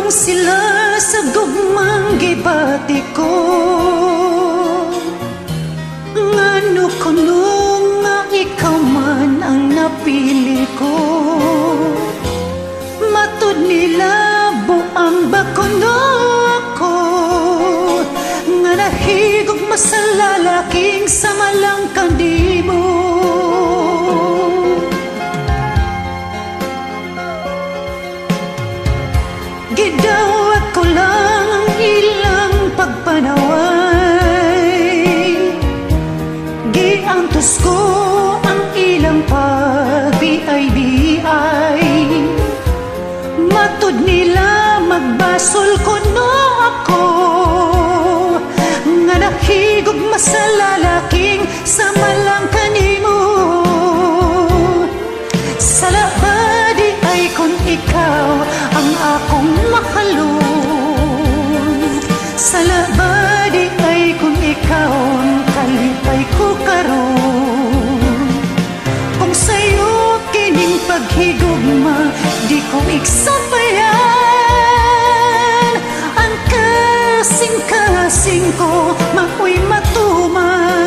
Nahibulong sila sa gugmang gibati ko. Ngano kuno nga ikaw man ang napili ko. Matud nila buang ba kuno ako, nga nahigugma sa lalaking samalang kanimo. Gidawat ko lang ang ilang pagpanaway, giantos ko ang ilang pagbiay-biay. Matud nila magbasol ko no ako, nga nahigugma sa lalaking samalang kanimo. Sa labadi ay kung ikaw ang akong mahalon, sa labadi ay kung ikaw ang kalipay ko karon. Kung sa'yo kining paghigugma di ko iksabayan, ang kasing-kasing ko mako'y matuman.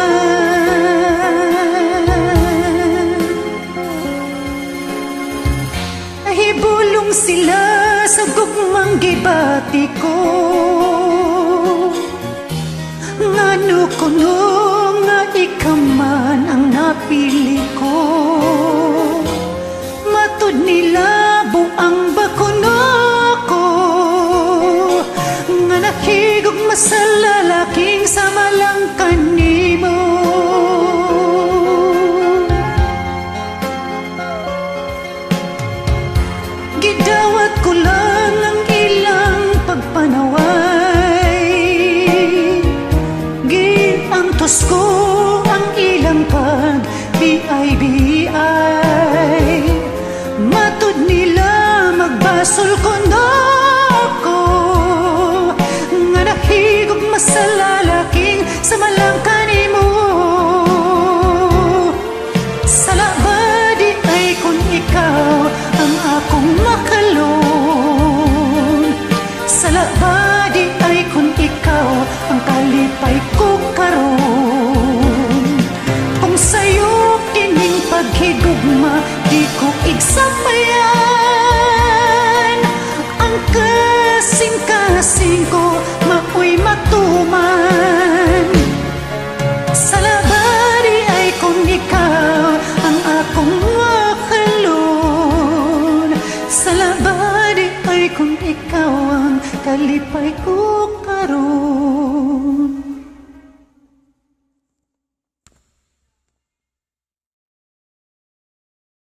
Nahibulong sila sa gugmang gibati ko. Ngano kuno nga ikaw man ang napili ko. Matud nila buang ba kuno ako, nga nahigugma sa lalaking samalang kanimo. Gidawat ko lang ang ilang pagpanaway, giantos ko ang ilang pagbiay-biay. Matud nila magbasol ko na ako, nga nahigugma sa lalaking samalang kanimo. Sa labadi ay kung ikaw ang akong makalon, sa labadi ay kung ikaw ang kalipay ko karon. Kung sa'yo kining paghigugma di ko igsabayan, ang kasing-kasing ko mako'y matuman. Sa labadi ay kung ikaw ang akong mahalon, sa labadi ay kung ikaw ang kalipay ko karon.